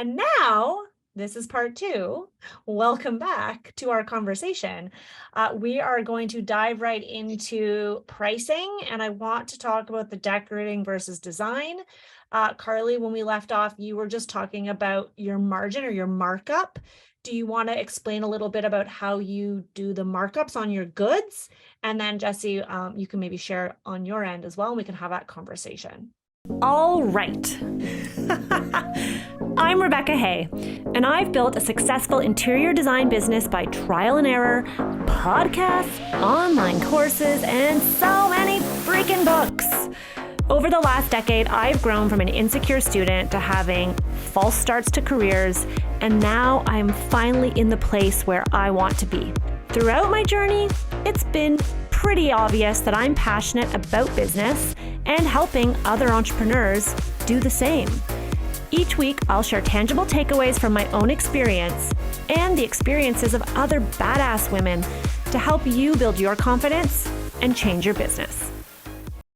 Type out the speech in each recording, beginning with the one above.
And now, this is part two. Welcome back to our conversation. We are going to dive right into pricing, and I want to talk about the decorating versus design. Carly, when we left off, you were just talking about your margin or your markup. Do you want to explain a little bit about how you do the markups on your goods? And then Jessie, you can maybe share on your end as well, and we can have that conversation. All right. I'm Rebecca Hay, and I've built a successful interior design business by trial and error, podcasts, online courses, and so many freaking books. Over the last decade, I've grown from an insecure student to having false starts to careers, and now I'm finally in the place where I want to be. Throughout my journey, it's been pretty obvious that I'm passionate about business and helping other entrepreneurs do the same. Each week, I'll share tangible takeaways from my own experience and the experiences of other badass women to help you build your confidence and change your business.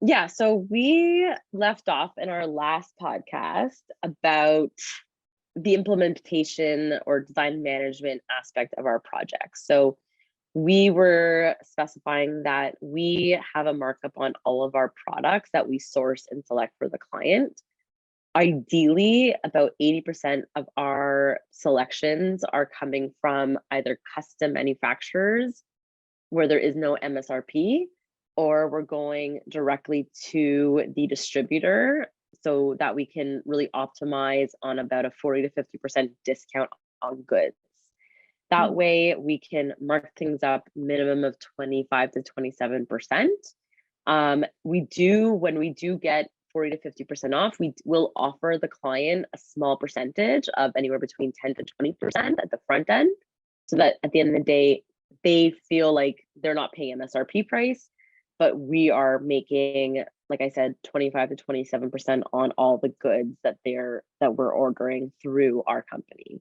Yeah, so we left off in our last podcast about the implementation or design management aspect of our projects. So we were specifying that we have a markup on all of our products that we source and select for the client. Ideally, about 80% of our selections are coming from either custom manufacturers where there is no MSRP, or we're going directly to the distributor so that we can really optimize on about a 40 to 50% discount on goods. That way we can mark things up minimum of 25 to 27%. When we do get 40 to 50% off, we will offer the client a small percentage of anywhere between 10 to 20% at the front end, so that at the end of the day, they feel like they're not paying MSRP price, but we are making, like I said, 25 to 27% on all the goods that we're ordering through our company.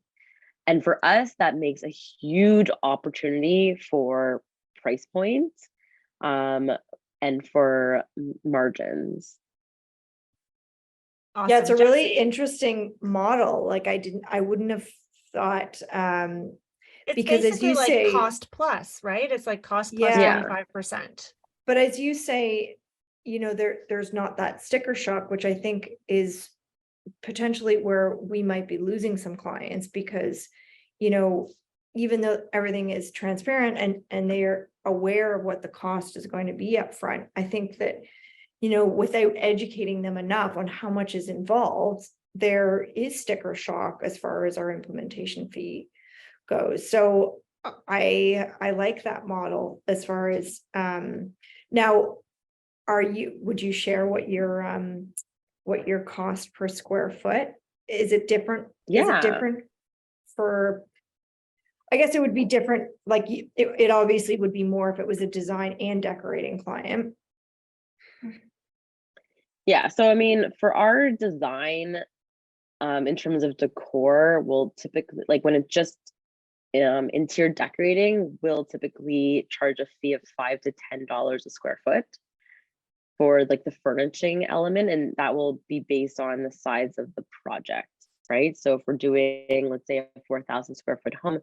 And for us, that makes a huge opportunity for price points and for margins. Awesome. Yeah, it's a really interesting model. Like I wouldn't have thought It's because as you like say, cost plus, right? It's like cost plus 25%. But as you say, there's not that sticker shock, which I think is potentially where we might be losing some clients, because even though everything is transparent and they are aware of what the cost is going to be up front, I think that without educating them enough on how much is involved, there is sticker shock as far as our implementation fee goes. So I like that model as far as now. Would you share what your cost per square foot is? It different? Yeah. Is it different for? I guess it would be different. Like it obviously would be more if it was a design and decorating client. Yeah, so I mean, for our design, in terms of decor, we'll typically, like when it's just interior decorating, we'll typically charge a fee of $5 to $10 a square foot for like the furnishing element, and that will be based on the size of the project, right? So if we're doing, let's say, a 4,000 square foot home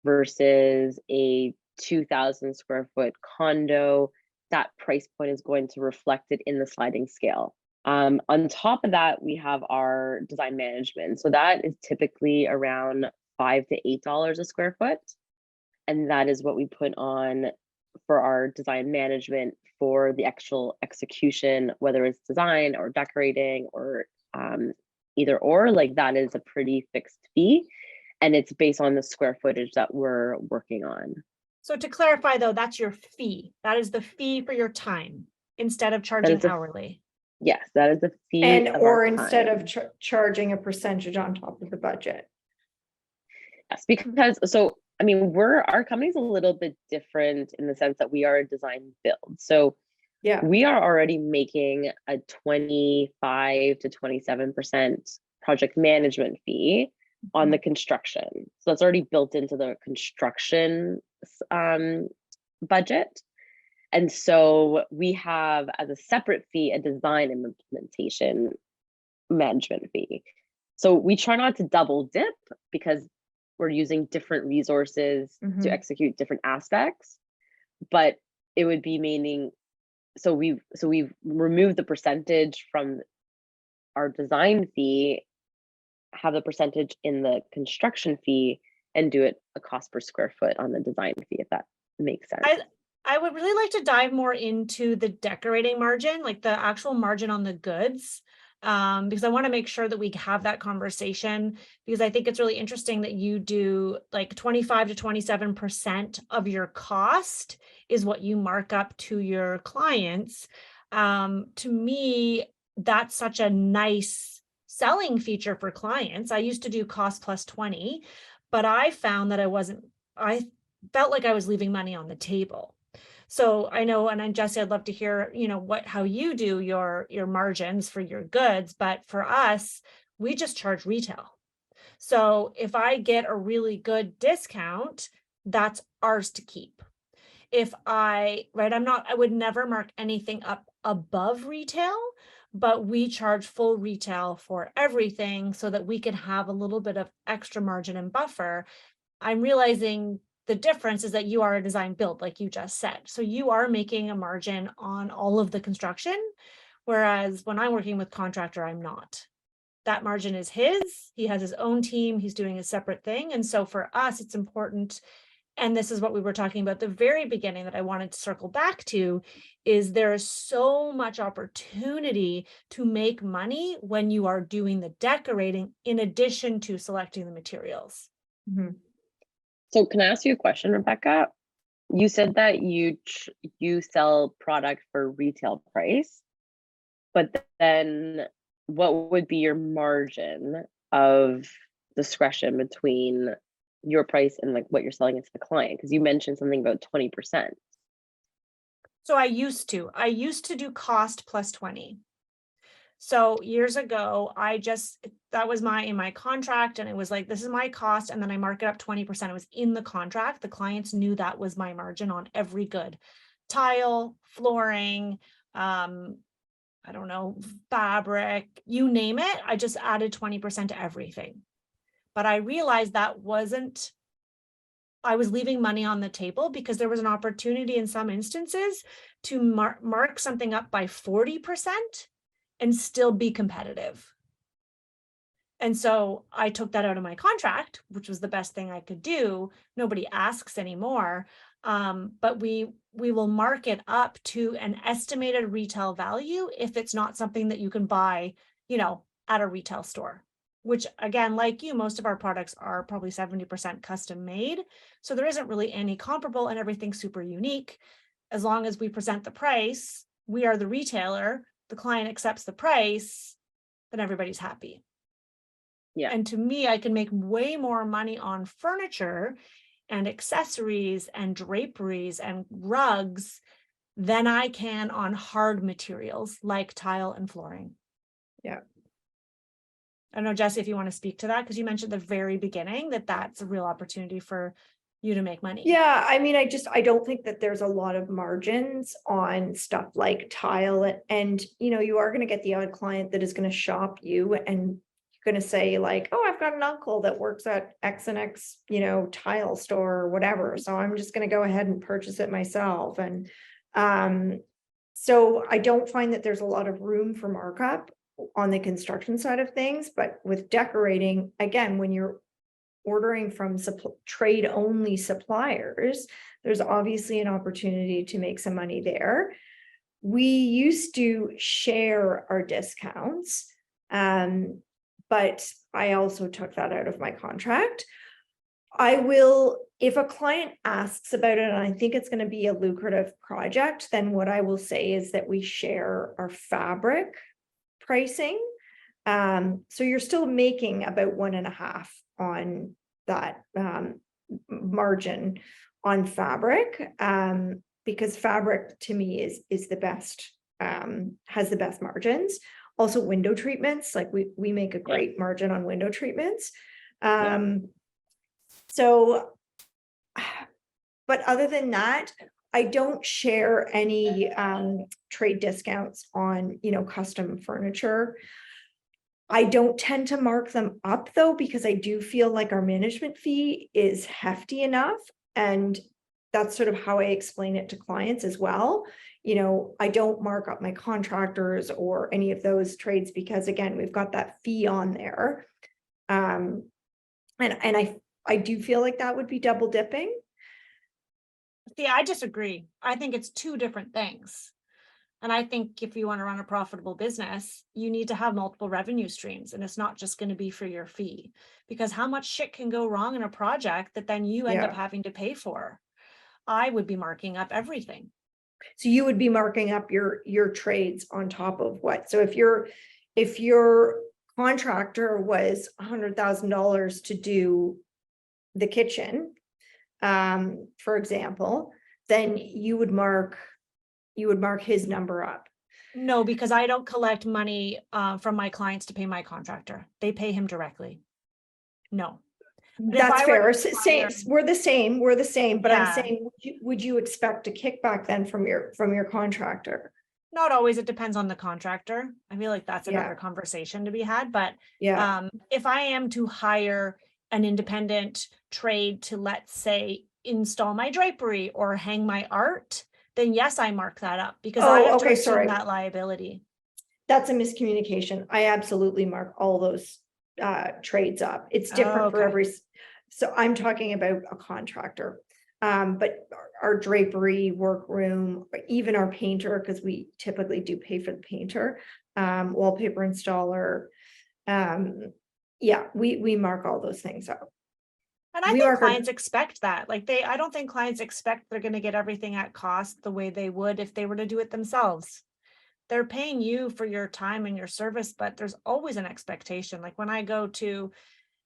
versus a 2,000 square foot condo, that price point is going to reflect it in the sliding scale. On top of that, we have our design management. So that is typically around $5 to $8 a square foot. And that is what we put on for our design management for the actual execution, whether it's design or decorating or either or, like that is a pretty fixed fee. And it's based on the square footage that we're working on. So to clarify though, that's your fee. That is the fee for your time instead of charging hourly. Yes, that is the fee. And or instead of charging a percentage on top of the budget. Yes, because so I mean, our company's a little bit different in the sense that we are a design build. So yeah, we are already making a 25 to 27% project management fee on the construction. So that's already built into the construction budget. And so we have as a separate fee, a design and implementation management fee. So we try not to double dip because we're using different resources to execute different aspects, but it would be meaning, so we've removed the percentage from our design fee, have the percentage in the construction fee, and do it a cost per square foot on the design fee, if that makes sense. I would really like to dive more into the decorating margin, like the actual margin on the goods, because I want to make sure that we have that conversation, because I think it's really interesting that you do like 25 to 27% of your cost is what you mark up to your clients. To me, that's such a nice selling feature for clients. I used to do cost plus 20, but I found that I felt like I was leaving money on the table. So I know, and then Jessie, I'd love to hear, how you do your margins for your goods, but for us, we just charge retail. So if I get a really good discount, that's ours to keep. I would never mark anything up above retail, but we charge full retail for everything so that we can have a little bit of extra margin and buffer. I'm realizing the difference is that you are a design build, like you just said. So you are making a margin on all of the construction, whereas when I'm working with contractor, I'm not. That margin is his. He has his own team. He's doing a separate thing. And so for us, it's important. And this is what we were talking about at the very beginning that I wanted to circle back to, is there is so much opportunity to make money when you are doing the decorating in addition to selecting the materials. So can I ask you a question, Rebecca? You said that you sell product for retail price, but then what would be your margin of discretion between your price and like what you're selling it to the client? Because you mentioned something about 20%. So I used to do cost plus 20. So years ago, that was in my contract, and it was like, this is my cost. And then I mark it up 20%. It was in the contract. The clients knew that was my margin on every good. Tile, flooring, I don't know, fabric, you name it. I just added 20% to everything. But I realized I was leaving money on the table because there was an opportunity in some instances to mark something up by 40% and still be competitive. And so I took that out of my contract, which was the best thing I could do. Nobody asks anymore. But we will mark it up to an estimated retail value if it's not something that you can buy, at a retail store, which again, like you, most of our products are probably 70% custom made. So there isn't really any comparable, and everything's super unique. As long as we present the price, we are the retailer, the client accepts the price, then everybody's happy. Yeah. And to me, I can make way more money on furniture and accessories and draperies and rugs than I can on hard materials like tile and flooring. Yeah. I don't know, Jessie, if you want to speak to that, because you mentioned at the very beginning that that's a real opportunity for you to make money. Yeah, I mean, I don't think that there's a lot of margins on stuff like tile, and you are going to get the odd client that is going to shop you and going to say like, oh, I've got an uncle that works at X and X, tile store or whatever. So I'm just going to go ahead and purchase it myself. And so I don't find that there's a lot of room for markup on the construction side of things. But with decorating, again, when you're ordering from trade only suppliers, there's obviously an opportunity to make some money there. We used to share our discounts. But I also took that out of my contract. I will, if a client asks about it and I think it's going to be a lucrative project, then what I will say is that we share our fabric pricing. So you're still making about 1.5 on that margin on fabric, because fabric to me is the best, has the best margins. Also window treatments, like we make a great margin on window treatments. So, but other than that, I don't share any trade discounts on, custom furniture. I don't tend to mark them up though, because I do feel like our management fee is hefty enough. And that's sort of how I explain it to clients as well. You know, I don't mark up my contractors or any of those trades because again, we've got that fee on there. And I do feel like that would be double dipping. See, I disagree. I think it's two different things. And I think if you want to run a profitable business, you need to have multiple revenue streams. And it's not just going to be for your fee, because how much shit can go wrong in a project that then you end up Yeah. having to pay for? I would be marking up everything. So you would be marking up your trades on top of what? So if your contractor was $100,000 to do the kitchen, for example, then you would mark his number up. No, because I don't collect money from my clients to pay my contractor. They pay him directly. No. But if That's I were fair. to Same, hire- we're the same, but I'm Yeah. saying, would you expect a kickback then from your contractor? Not always, it depends on the contractor. I feel like that's Yeah. another conversation to be had, but Yeah, if I am to hire an independent trade to, let's say, install my drapery or hang my art, then yes, I mark that up because I Oh, have to okay, assume sorry. that liability. That's a miscommunication. I absolutely mark all those trades up. It's different for Okay. every, so I'm talking about a contractor. But our drapery, workroom, even our painter, because we typically do pay for the painter, wallpaper installer. Yeah, we mark all those things up. And I We think mark our, clients expect that. Like I don't think clients expect they're going to get everything at cost the way they would if they were to do it themselves. They're paying you for your time and your service, but there's always an expectation. Like when I go to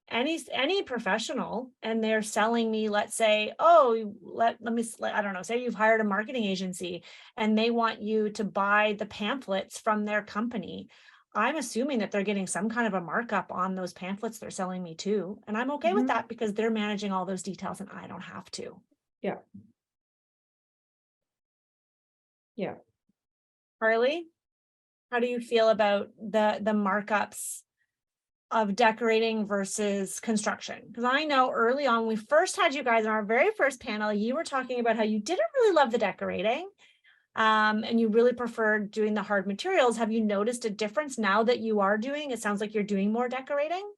any professional and they're selling me, let's say, oh, I don't know, say you've hired a marketing agency and they want you to buy the pamphlets from their company. I'm assuming that they're getting some kind of a markup on those pamphlets they're selling me too. And I'm okay with Mhm. that because they're managing all those details and I don't have to. Yeah. Yeah. Harley, how do you feel about the markups of decorating versus construction? Because I know early on, we first had you guys on our very first panel, you were talking about how you didn't really love the decorating, and you really preferred doing the hard materials. Have you noticed a difference now that you are doing? It sounds like you're doing more decorating.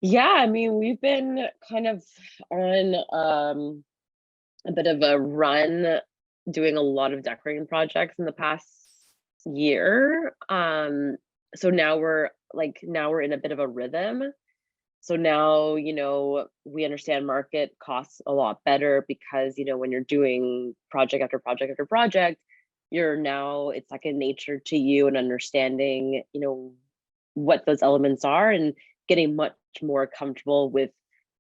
Yeah, I mean, we've been kind of on a bit of a run doing a lot of decorating projects in the past year. So now we're in a bit of a rhythm. So now, we understand market costs a lot better because, when you're doing project after project after project, it's second nature to you and understanding, what those elements are and getting much more comfortable with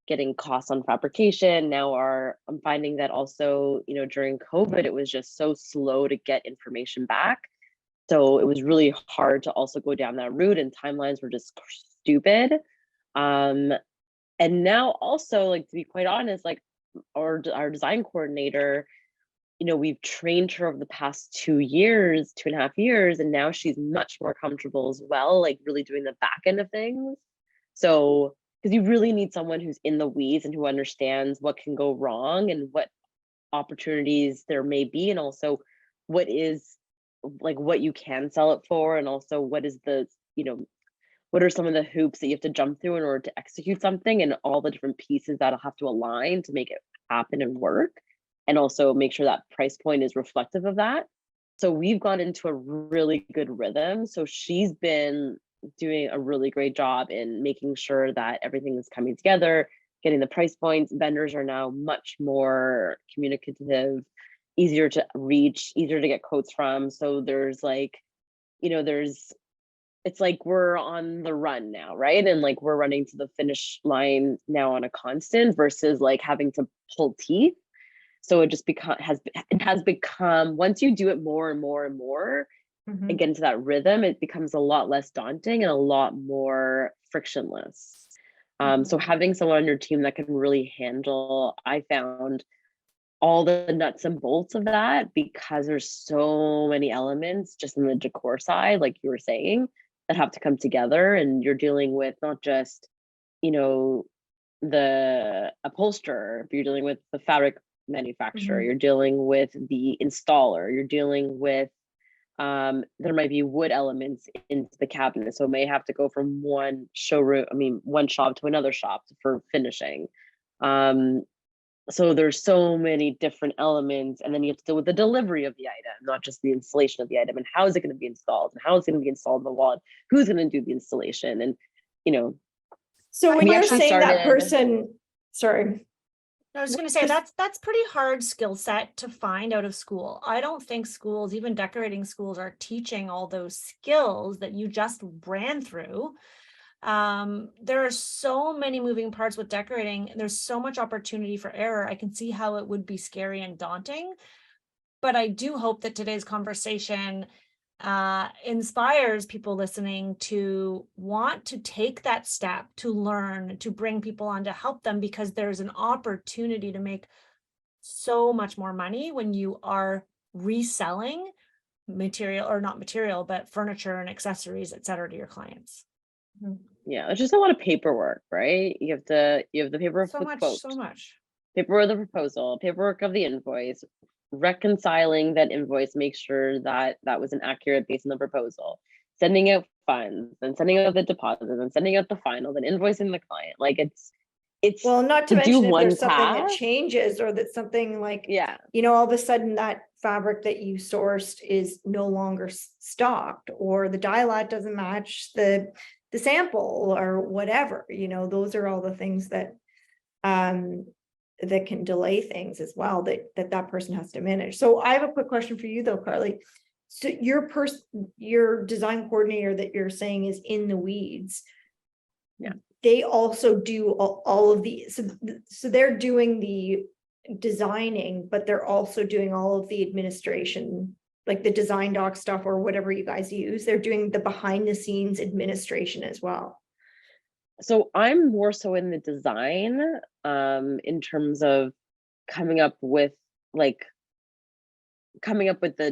getting costs on fabrication. I'm finding that also, during COVID, it was just so slow to get information back. So it was really hard to also go down that route and timelines were just stupid. And now also, like, to be quite honest, like our design coordinator, we've trained her over the past 2.5 years, and now she's much more comfortable as well, like really doing the back end of things. So, because you really need someone who's in the weeds and who understands what can go wrong and what opportunities there may be, and also what is like what you can sell it for, and also what is what are some of the hoops that you have to jump through in order to execute something, and all the different pieces that'll have to align to make it happen and work, and also make sure that price point is reflective of that. So we've gone into a really good rhythm. So she's been doing a really great job in making sure that everything is coming together, getting the price points. Vendors are now much more communicative, easier to reach, easier to get quotes from. So there's it's like we're on the run now, right? And like we're running to the finish line now on a constant versus like having to pull teeth. So it has become, once you do it more and more and more Mhm. and get into that rhythm, it becomes a lot less daunting and a lot more frictionless. So having someone on your team that can really handle, I found, all the nuts and bolts of that, because there's so many elements just in the decor side, like you were saying, that have to come together, and you're dealing with not just, you know, the upholsterer, but you're dealing with the fabric manufacturer, you're dealing with the installer, you're dealing with there might be wood elements into the cabinet, so it may have to go from one shop to another shop for finishing. So there's so many different elements, and then you have to deal with the delivery of the item, not just the installation of the item, and how is it going to be installed, and how is it going to be installed on the wall, and who's going to do the installation, and So when We you're actually saying that started- person, sorry. I was going to say that's pretty hard skill set to find out of school. I don't think schools, even decorating schools, are teaching all those skills that you just ran through. There are so many moving parts with decorating, and there's so much opportunity for error. I can see how it would be scary and daunting, but I do hope that today's conversation inspires people listening to want to take that step, to learn, to bring people on to help them, because there's an opportunity to make so much more money when you are reselling material, or not material, but furniture and accessories, et cetera, to your clients. Yeah, it's just a lot of paperwork, right? You have the paperwork So of the much, quote, so much. paperwork of the proposal, paperwork of the invoice, reconciling that invoice, make sure that that was an accurate based on the proposal, sending out funds, and sending out the deposit, and sending out the final, then invoicing the client. Like it's Well, not to to do mention if one there's something that task. changes, or that something like, Yeah, all of a sudden that fabric that you sourced is no longer stocked, or the dye lot doesn't match the sample, or whatever, those are all the things that that can delay things as well, that person has to manage. So I have a quick question for you though, Carly. So your design coordinator that you're saying is in the weeds. Yeah. They also do all of the, so they're doing the designing, but they're also doing all of the administration, like the design doc stuff or whatever you guys use. They're doing the behind the scenes administration as well. so I'm more so in the design, in terms of coming up with the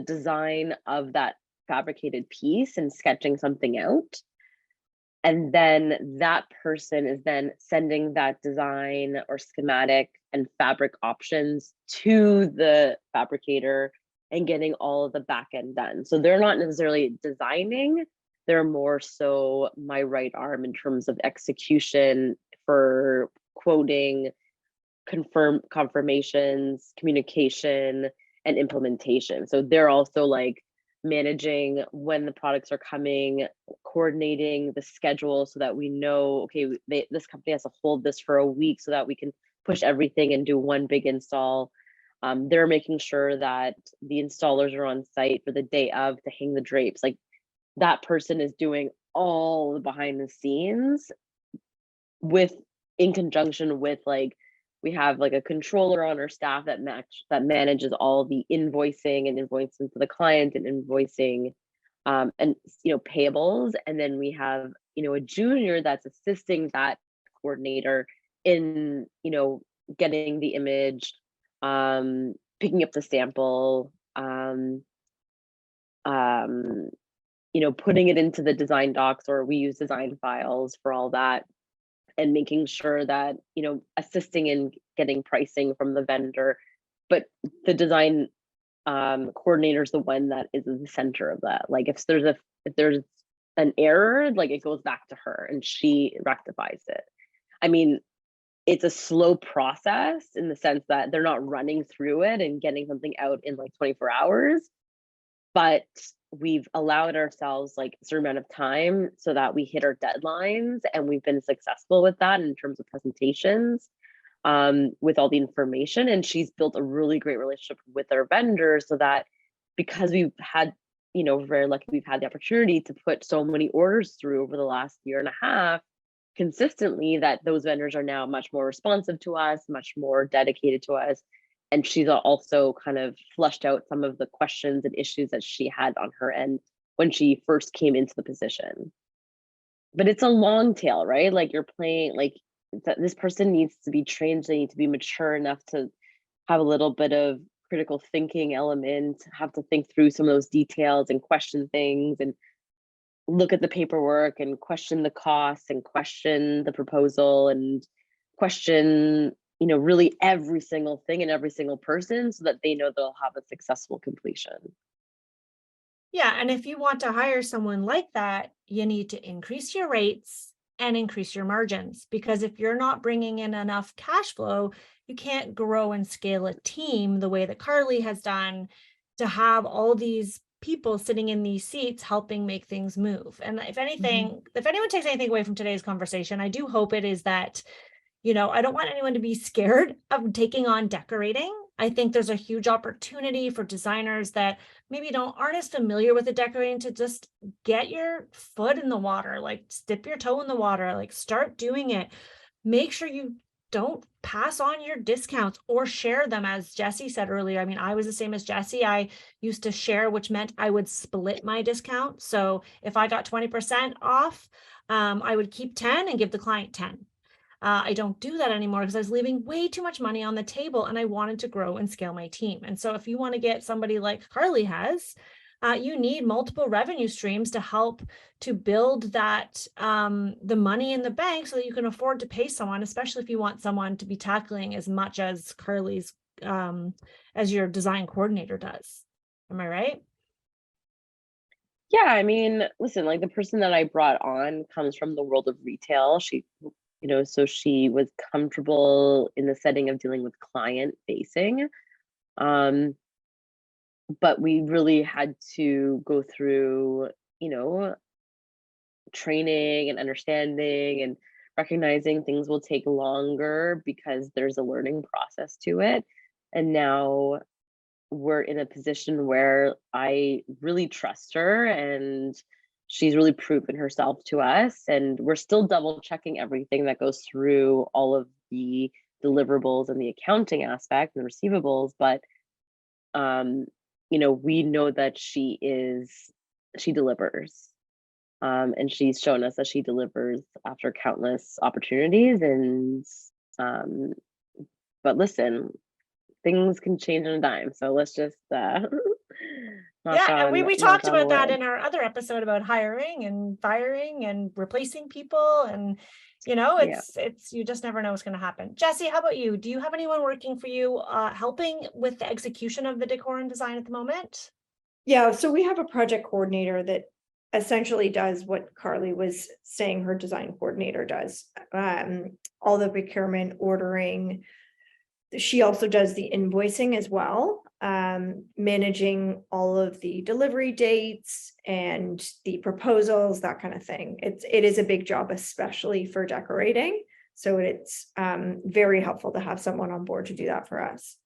design of that fabricated piece and sketching something out. And then that person is then sending that design or schematic and fabric options to the fabricator and getting all of the back end done. So they're not necessarily designing, they're more so my right arm in terms of execution for quoting, confirmations, communication, and implementation. So they're also like managing when the products are coming, coordinating the schedule so that we know, okay, this company has to hold this for a week so that we can push everything and do one big install. They're making sure that the installers are on site for the day of to hang the drapes. Like that person is doing all the behind the scenes in conjunction with we have like a controller on our staff that manages all the invoicing and invoicing to the client and invoicing and payables. And then we have a junior that's assisting that coordinator in getting the image, picking up the sample, putting it into the design docs, or we use design files for all that, and making sure that assisting in getting pricing from the vendor. But the design coordinator is the one that is in the center of that. Like if there's an error, like it goes back to her and she rectifies it. I mean, it's a slow process in the sense that they're not running through it and getting something out in like 24 hours, but we've allowed ourselves like a certain amount of time so that we hit our deadlines, and we've been successful with that in terms of presentations, with all the information. And she's built a really great relationship with our vendors, so that because we've had, very lucky, we've had the opportunity to put so many orders through over the last year and a half consistently, that those vendors are now much more responsive to us, much more dedicated to us. And she's also kind of flushed out some of the questions and issues that she had on her end when she first came into the position. But it's a long tail, right? Like you're playing, like this person needs to be trained, they need to be mature enough to have a little bit of critical thinking element, have to think through some of those details and question things. And look at the paperwork and question the costs and question the proposal and question, really every single thing and every single person so that they know they'll have a successful completion. Yeah, and if you want to hire someone like that, you need to increase your rates and increase your margins, because if you're not bringing in enough cash flow, you can't grow and scale a team the way that Carly has done to have all these people sitting in these seats helping make things move. And if anything, if anyone takes anything away from today's conversation, I do hope it is that, I don't want anyone to be scared of taking on decorating. I think there's a huge opportunity for designers that maybe aren't as familiar with the decorating to just get your foot in the water, like dip your toe in the water, like start doing it. Make sure you don't pass on your discounts or share them. As Jessie said earlier, I mean, I was the same as Jessie. I used to share, which meant I would split my discount. So if I got 20% off, I would keep 10 and give the client 10. I don't do that anymore because I was leaving way too much money on the table and I wanted to grow and scale my team. And so if you want to get somebody like Carly has, you need multiple revenue streams to help to build that, the money in the bank so that you can afford to pay someone, especially if you want someone to be tackling as much as Carly's, as your design coordinator does. Am I right? Yeah, I mean, listen, like the person that I brought on comes from the world of retail. So she was comfortable in the setting of dealing with client facing. But we really had to go through, training and understanding and recognizing things will take longer because there's a learning process to it. And now we're in a position where I really trust her and she's really proven herself to us. And we're still double checking everything that goes through all of the deliverables and the accounting aspect and receivables. But, we know that she delivers. And she's shown us that she delivers after countless opportunities. And, but listen, things can change on a dime. So let's just, And we talked about that wood. in our other episode about hiring and firing and replacing people. And, it's, you just never know what's going to happen. Jessie, how about you? Do you have anyone working for you, helping with the execution of the decor and design at the moment? Yeah, so we have a project coordinator that essentially does what Carly was saying her design coordinator does. All the procurement, ordering. She also does the invoicing as well, managing all of the delivery dates and the proposals, that kind of thing. It is a big job, especially for decorating. So it's very helpful to have someone on board to do that for us.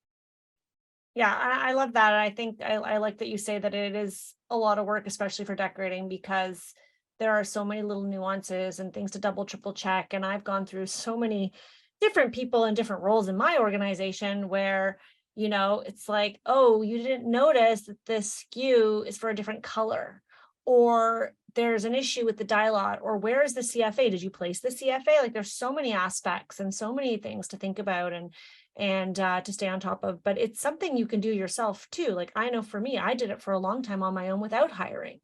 Yeah, I love that. I think I like that you say that it is a lot of work, especially for decorating, because there are so many little nuances and things to double, triple check. And I've gone through so many different people in different roles in my organization where, it's like, oh, you didn't notice that this SKU is for a different color, or there's an issue with the die lot, or where is the CFA? Did you place the CFA? Like there's so many aspects and so many things to think about and to stay on top of, but it's something you can do yourself too. Like I know for me, I did it for a long time on my own without hiring.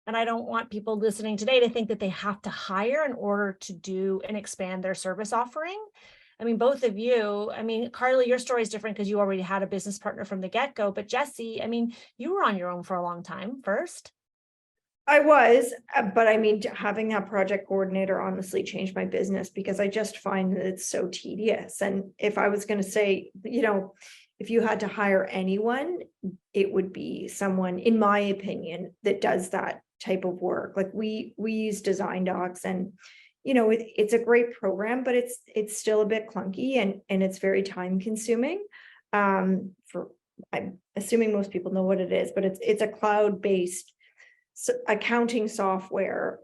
And I don't want people listening today to think that they have to hire in order to do and expand their service offering. I mean, both of you, Carly, your story is different because you already had a business partner from the get-go, but Jessie, you were on your own for a long time first. I was, but having that project coordinator honestly changed my business because I just find that it's so tedious. And if I was going to say, if you had to hire anyone, it would be someone, in my opinion, that does that type of work. Like we use Design Docs and, it's a great program, but it's still a bit clunky and it's very time consuming. I'm assuming most people know what it is, but it's a cloud-based accounting software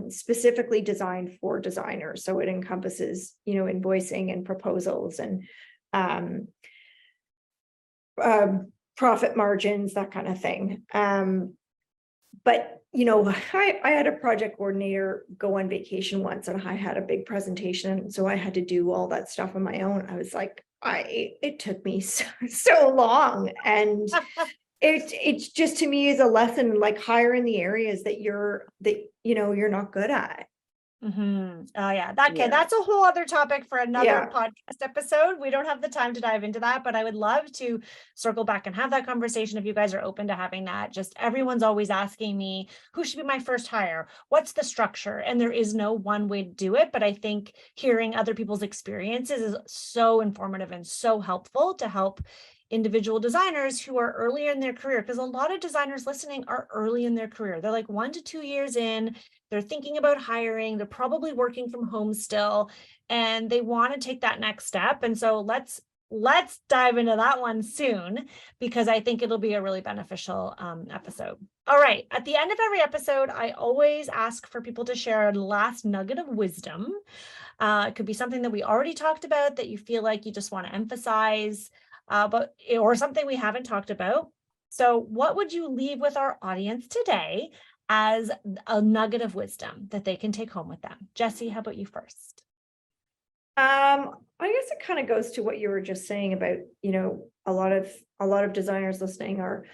specifically designed for designers. So it encompasses, invoicing and proposals and profit margins, that kind of thing. But I had a project coordinator go on vacation once and I had a big presentation. So I had to do all that stuff on my own. I was like, it took me so long. And it's just, to me, is a lesson, like, hire in the areas that you're not good at. Oh yeah, okay, Yeah. that's a whole other topic for another Yeah. podcast episode. We don't have the time to dive into that, but I would love to circle back and have that conversation if you guys are open to having that. Just everyone's always asking me, who should be my first hire? What's the structure? And there is no one way to do it, but I think hearing other people's experiences is so informative and so helpful to help individual designers who are earlier in their career, because a lot of designers listening are early in their career. They're like 1 to 2 years in, they're thinking about hiring, they're probably working from home still, and they want to take that next step. And so let's dive into that one soon, because I think it'll be a really beneficial episode. All right, at the end of every episode, I always ask for people to share a last nugget of wisdom. It could be something that we already talked about that you feel like you just want to emphasize, or something we haven't talked about. So what would you leave with our audience today as a nugget of wisdom that they can take home with them? Jessie, how about you first? I guess it kind of goes to what you were just saying about, a lot of designers listening are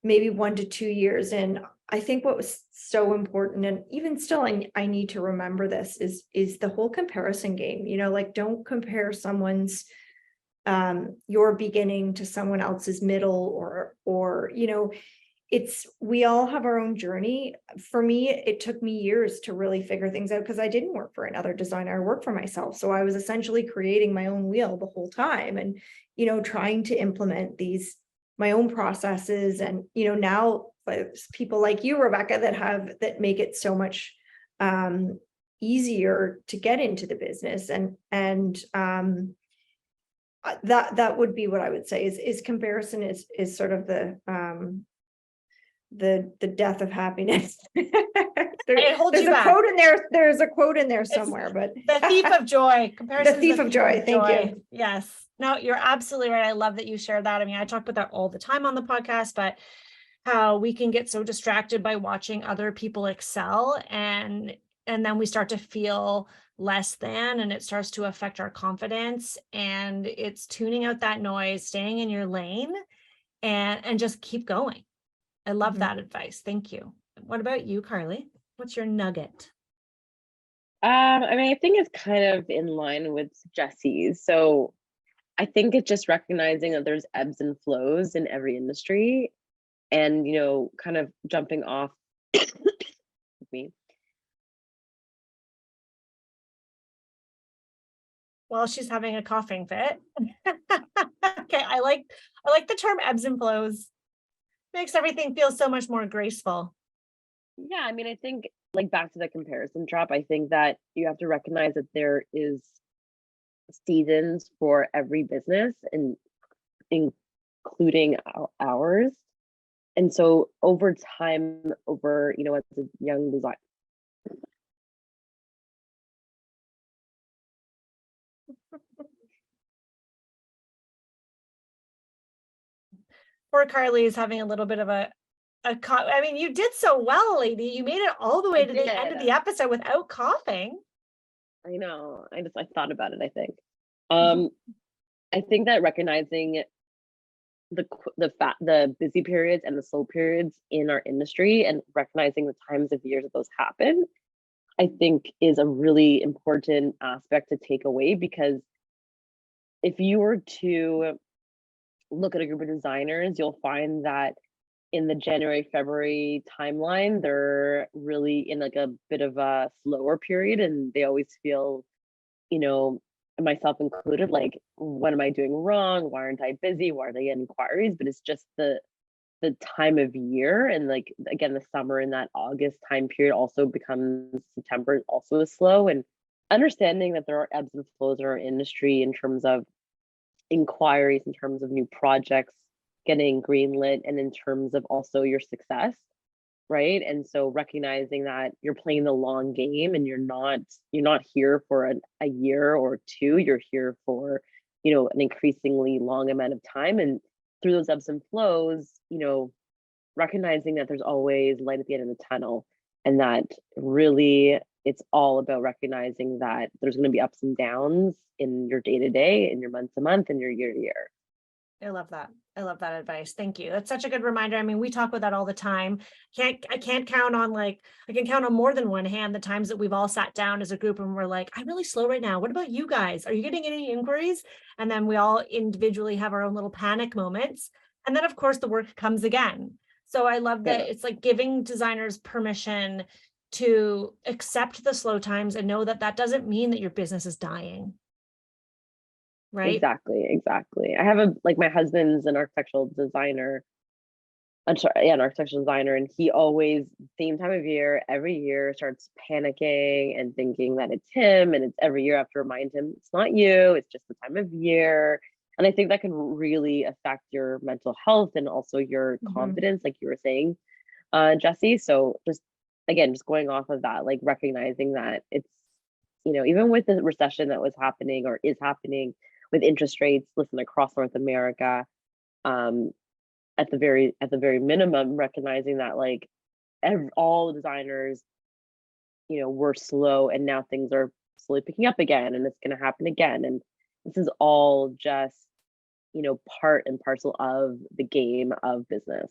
maybe 1 to 2 years in. I think what was so important, and even still, I need to remember this, is the whole comparison game. Like, don't compare someone's your beginning to someone else's middle, or we all have our own journey. For me, it took me years to really figure things out, because I didn't work for another designer. I worked for myself. So I was essentially creating my own wheel the whole time, and, trying to implement my own processes. And, now people like you, Rebecca, that make it so much easier to get into the business. And that would be what I would say is comparison is sort of the death of happiness. It holds There's you a back. quote in there. There's a quote in there somewhere, but The thief of joy. Comparison. The thief of joy. Thank you. Yes. No, you're absolutely right. I love that you shared that. I mean, I talk about that all the time on the podcast, but how we can get so distracted by watching other people excel, and then we start to feel less than, and it starts to affect our confidence. And it's tuning out that noise, staying in your lane, and just keep going. I love that advice. Thank you. What about you, Carly? What's your nugget? I mean, I think it's kind of in line with Jessie's. So I think it's just recognizing that there's ebbs and flows in every industry, and, kind of jumping off me. Well, she's having a coughing fit. Okay, I like the term ebbs and flows. Makes everything feel so much more graceful. Yeah, I mean, I think, like, back to the comparison trap, I think that you have to recognize that there is seasons for every business, and including ours. And so over time, as a young designer, Poor Carly is having a little bit of I mean, you did so well, lady. You made it all the way to the end of the episode without coughing. I know. I thought about it, I think. I think that recognizing the busy periods and the slow periods in our industry, and recognizing the times of years that those happen, I think is a really important aspect to take away. Because if you were to look at a group of designers, you'll find that in the January, February timeline, they're really in like a bit of a slower period, and they always feel, myself included, like, what am I doing wrong? Why aren't I busy? Why are they getting inquiries? But it's just the time of year. And, like, again, the summer in that August time period also becomes September, also is slow. And understanding that there are ebbs and flows in our industry in terms of inquiries, in terms of new projects getting greenlit, and in terms of also your success, right? And so recognizing that you're playing the long game, and you're not here for a year or two. You're here for, an increasingly long amount of time. And through those ebbs and flows, recognizing that there's always light at the end of the tunnel, and that really it's all about recognizing that there's going to be ups and downs in your day to day, in your month to month, and your year to year. I love that. I love that advice. Thank you. That's such a good reminder. I mean, we talk about that all the time. I can't count on I can count on more than one hand the times that we've all sat down as a group and we're like, I'm really slow right now. What about you guys? Are you getting any inquiries? And then we all individually have our own little panic moments. And then of course the work comes again. So I love that it's like giving designers permission to accept the slow times and know that that doesn't mean that your business is dying. Right? Exactly. I have my husband's an architectural designer. I'm sorry, yeah, an architectural designer, and he always, same time of year, every year starts panicking and thinking that it's him, and it's every year I have to remind him it's not you, it's just the time of year. And I think that can really affect your mental health and also your confidence, like you were saying, Jessie. So just going off of that, like recognizing that it's, even with the recession that was happening or is happening, with interest rates, across North America, at the very minimum, recognizing that like all the designers, were slow, and now things are slowly picking up again, and it's going to happen again, and this is all just, part and parcel of the game of business.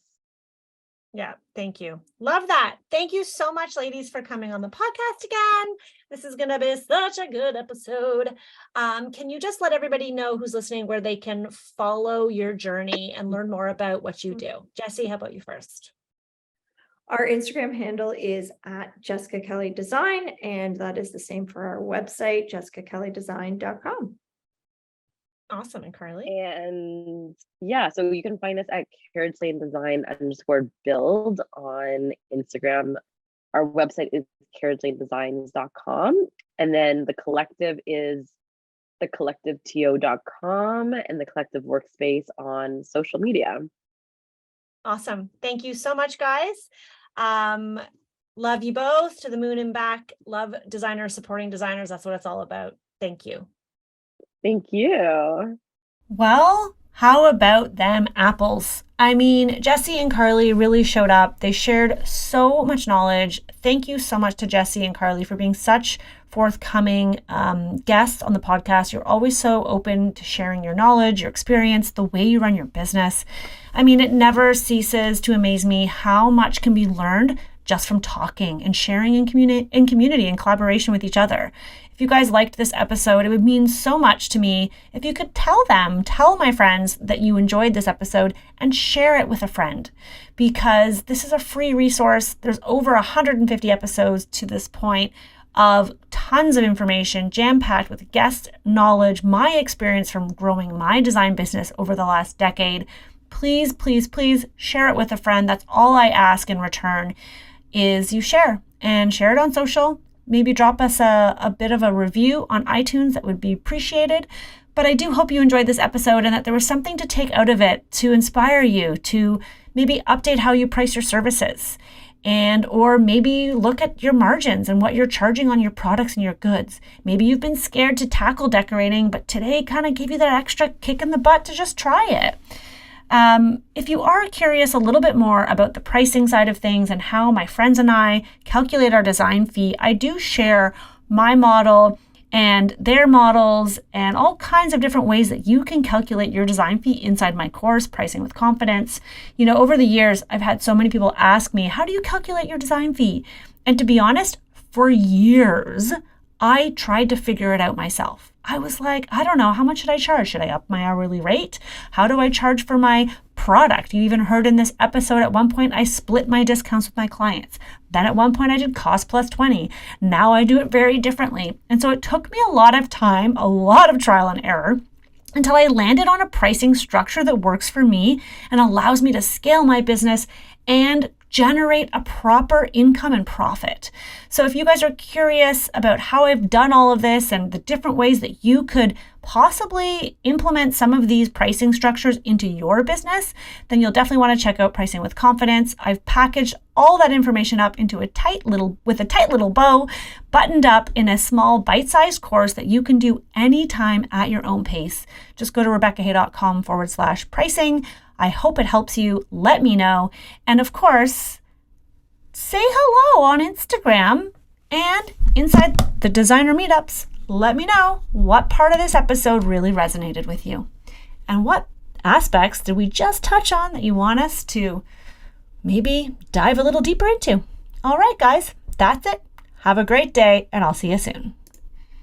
Yeah, thank you. Love that. Thank you so much, ladies, for coming on the podcast again. This is going to be such a good episode. Can you just let everybody know who's listening where they can follow your journey and learn more about what you do? Jessie, how about you first? Our Instagram handle is at Jessica Kelly Design, and that is the same for our website, jessicakellydesign.com. Awesome. And Carly? And yeah, so you can find us at Carriage _build on Instagram. Our website is carriagelanedesigns.com. And then the collective is thecollectiveto.com and the Collective Workspace on social media. Awesome. Thank you so much, guys. Love you both to the moon and back. Love designers supporting designers. That's what it's all about. Thank you. Thank you. Well, how about them apples? I mean, Jessie and Carly really showed up. They shared so much knowledge. Thank you so much to Jessie and Carly for being such forthcoming guests on the podcast. You're always so open to sharing your knowledge, your experience, the way you run your business. I mean, it never ceases to amaze me how much can be learned just from talking and sharing in community and collaboration with each other. If you guys liked this episode, it would mean so much to me if you could tell my friends that you enjoyed this episode and share it with a friend, because this is a free resource. There's over 150 episodes to this point of tons of information jam-packed with guest knowledge, my experience from growing my design business over the last decade. Please, please, please share it with a friend. That's all I ask in return, is you share it on social. Maybe drop us a bit of a review on iTunes. That would be appreciated. But I do hope you enjoyed this episode and that there was something to take out of it to inspire you to maybe update how you price your services, or maybe look at your margins and what you're charging on your products and your goods. Maybe you've been scared to tackle decorating, but today kind of gave you that extra kick in the butt to just try it. If you are curious a little bit more about the pricing side of things and how my friends and I calculate our design fee, I do share my model and their models and all kinds of different ways that you can calculate your design fee inside my course, Pricing with Confidence. Over the years, I've had so many people ask me, how do you calculate your design fee? And to be honest, for years, I tried to figure it out myself. I was like, I don't know, how much should I charge? Should I up my hourly rate? How do I charge for my product? You even heard in this episode at one point, I split my discounts with my clients. Then at one point I did cost plus 20. Now I do it very differently. And so it took me a lot of time, a lot of trial and error, until I landed on a pricing structure that works for me and allows me to scale my business and generate a proper income and profit. So if you guys are curious about how I've done all of this and the different ways that you could possibly implement some of these pricing structures into your business, then you'll definitely want to check out Pricing with Confidence. I've packaged all that information up into a tight little bow, buttoned up in a small bite-sized course that you can do anytime at your own pace. Just go to rebeccahay.com/pricing. I hope it helps you. Let me know. And of course, say hello on Instagram and inside the designer meetups. Let me know what part of this episode really resonated with you and what aspects did we just touch on that you want us to maybe dive a little deeper into? All right, guys, that's it. Have a great day, and I'll see you soon.